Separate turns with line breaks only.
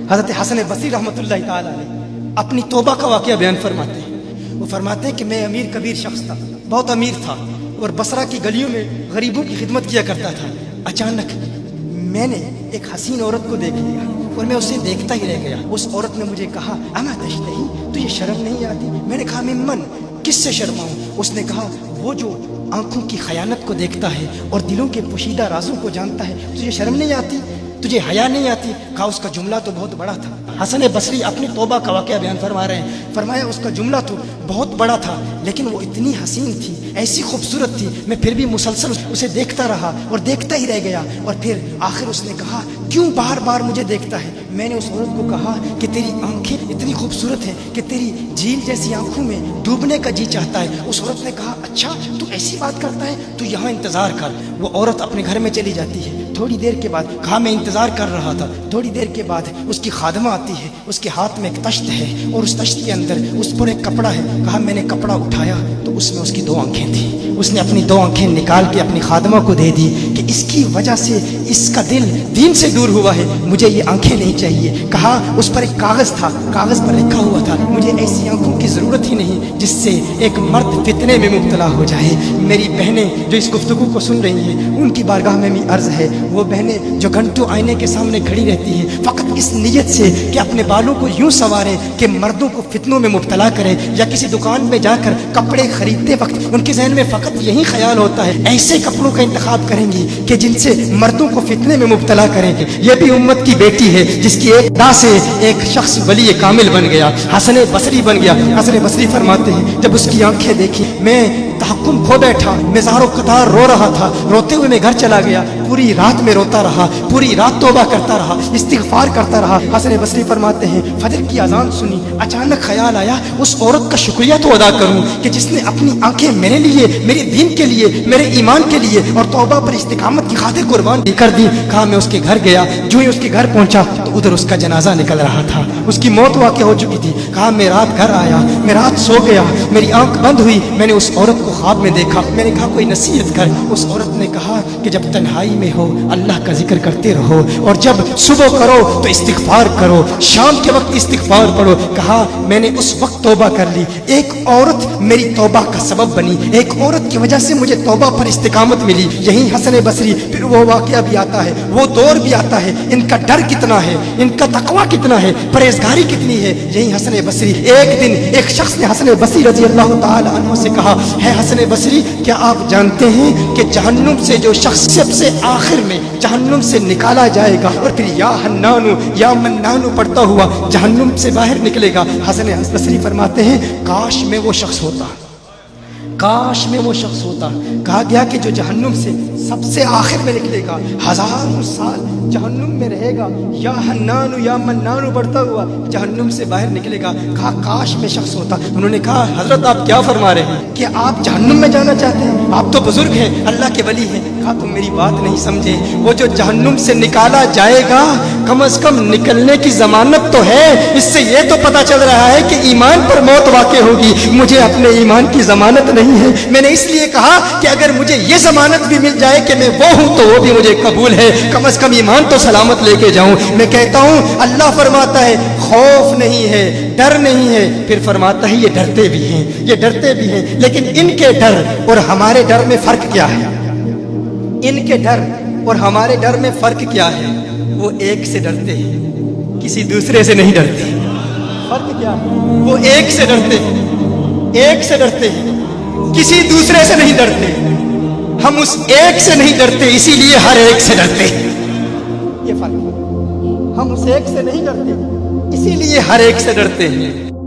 حضرت حسن بصری रहमतुल्लाह ताला अलैह अपनी तौबा का वाक़या बयान फरमाते हैं। वो फरमाते हैं कि मैं अमीर कबीर शख्स था, बहुत अमीर था और बसरा की गलियों में गरीबों की खिदमत किया करता था। अचानक मैंने एक हसीन औरत को देख लिया और मैं उसे देखता ही रह गया। उस औरत ने मुझे कहा, अमा तशतही, तुझे शर्म नहीं आती? मैंने कहा, मिम्मन, किससे शर्माऊं? उसने कहा, वो जो आंखों की खयानत को देखता है और दिलों के पोशीदा राजों को जानता है, तुझे शर्म नहीं आती? तुझे हया नहीं आती? कहा, उसका जुमला तो बहुत बड़ा था। हसन बसरी अपनी तौबा का वाक़या बयान फरमा रहे हैं। फरमाया, उसका जुमला तो बहुत बड़ा था, लेकिन वो इतनी हसीन थी, ऐसी खूबसूरत थी, मैं फिर भी मुसलसल उसे देखता रहा और देखता ही रह गया। और फिर आखिर उसने कहा, क्यों बार बार मुझे देखता है? मैंने उस औरत को कहा कि तेरी आंखें इतनी खूबसूरत हैं कि तेरी झील जैसी आंखों में डूबने का जी चाहता है। उस औरत ने कहा, अच्छा तू ऐसी बात करता है, तू यहाँ इंतज़ार कर। वो औरत अपने घर में चली जाती है। थोड़ी देर के बाद, कहा, मैं इंतज़ार कर रहा था। थोड़ी देर के बाद उसकी खादमा आती है, उसके हाथ में एक तश्त है और उस तश्त के अंदर उस पर एक कपड़ा है। कहा, मैंने कपड़ा उठाया तो उसमें उसकी 2 आंखें थी। उसने अपनी 2 आंखें निकाल के अपनी खादमा को दे दी कि इसकी वजह से इसका दिल दीन से दूर हुआ है, मुझे ये आंखें नहीं चाहिए। कहा, उस पर एक कागज़ था, कागज़ पर लिखा हुआ था, मुझे ऐसी आंखों की ज़रूरत ही नहीं जिससे एक मर्द फितने में मुब्तला हो जाए। मेरी बहनें जो इस गुफ्तगू को सुन रही हैं, उनकी बारगाह में भी अर्ज़ है, वो बहनें जो घंटों आईने के सामने खड़ी रहती हैं फ़कत इस नीयत से कि अपने बालों को यूँ संवारें कि मर्दों को फितनों में मुब्तला करें, या किसी दुकान में जाकर कपड़े खरीदते वक्त उनके जहन में फ़कत यही ख्याल होता है, ऐसे कपड़ों का इंतखाब करेंगी कि जिनसे मर्दों को फितने में मुब्तला करेंगे। ये भी उम्मत की बेटी है जिसकी एक अदा से एक शख्स वली कामिल बन गया, हसन बसरी बन गया। हसन बसरी फरमाते हैं, जब उसकी आंखें देखी मैं तहक्कुम खो बैठा, मैं ज़ारो कतार रो रहा था। रोते हुए मैं घर चला गया, पूरी रात में रोता रहा, पूरी रात तौबा करता रहा, इस्तिग़फ़ार करता रहा। हसन बसरी फरमाते हैं, फजर की अजान सुनी, अचानक ख्याल आया उस औरत का शुक्रिया तो अदा करूं कि जिसने अपनी आंखें मेरे लिए, मेरे दीन के लिए, मेरे ईमान के लिए और तौबा पर इस्तिकामत की खातिर कुर्बान कर दी। कहा, मैं उसके घर गया, जो ही उसके घर पहुंचा तो उधर उसका जनाजा निकल रहा था, उसकी मौत वाक़ हो चुकी थी। कहा, मैं रात घर आया, मैं रात सो गया, मेरी आंख बंद हुई, मैंने उस औरत को ख्वाब में देखा। मैंने कहा, कोई नसीहत कर। उस औरत ने कहा कि जब तन्हाई में हो अल्लाह का जिक्र करते रहो, और जब सुबह करो तो इस्तिग़फ़ार करो, शाम के वक्त इस्तिग़फ़ार पढ़ो। कहा, मैंने उस वक्त तौबा कर ली, एक औरत मेरी तौबा का सबब बनी, एक औरत की वजह से मुझे तौबा पर इस्तिकामत मिली। यही हसन बसरी, फिर वो वाक़या भी आता है, वो दौर भी आता है, इनका डर कितना है, इनका तक़वा कितना है, परहेज़गारी कितनी है। यही हसन बसरी, एक दिन एक शख्स ने हसन बसरी रज़ी अल्लाह ताला अन्हु से कहा, है हसन बसरी, क्या आप जानते हैं कि जहन्नुम से जो शख्स सबसे आखिर में जहन्नुम से निकाला जाएगा और फिर या हन्नानु या मन्नानु पढ़ता हुआ जहन्नुम से बाहर निकलेगा। हसन बसरी फरमाते हैं, काश में वो शख्स होता, काश में वो शख्स होता। कहा गया कि जो जहन्नुम से सबसे आखिर में निकलेगा, हजारों साल जहन्नुम में रहेगा, या हन्नानु या मन्नानु बढ़ता हुआ जहन्नुम से बाहर निकलेगा। कहा, काश में शख्स होता। उन्होंने कहा, हजरत आप क्या फरमा रहे हैं कि आप जहन्नुम में जाना चाहते हैं? आप तो बुजुर्ग हैं, अल्लाह के वली हैं। कहा, तुम मेरी बात नहीं समझे, वो जो जहन्नुम से निकाला जाएगा कम से कम निकलने की जमानत तो है, इससे ये तो पता चल रहा है कि ईमान पर मौत वाक़ई होगी। मुझे अपने ईमान की जमानत नहीं है। मैंने इसलिए कहा कि अगर मुझे ये जमानत भी मिल जाए कि मैं वो हूं तो वो भी मुझे कबूल है, कम से कम ईमान तो सलामत लेके जाऊं। मैं कहता हूं, अल्लाह फरमाता है खौफ नहीं है, डर नहीं है, फिर फरमाता है ये डरते भी हैं, ये डरते भी हैं। लेकिन इनके डर और हमारे डर में फर्क क्या है? इनके डर और हमारे डर में फर्क क्या है? वो एक से डरते हैं, किसी दूसरे से नहीं डरते। फर्क क्या है? वो एक से डरते हैं, एक से डरते हैं, किसी दूसरे से नहीं डरते। हम उस एक से नहीं डरते, इसीलिए हर एक से डरते। ये फर्क है। हम उस एक से नहीं डरते, इसीलिए हर एक से डरते हैं।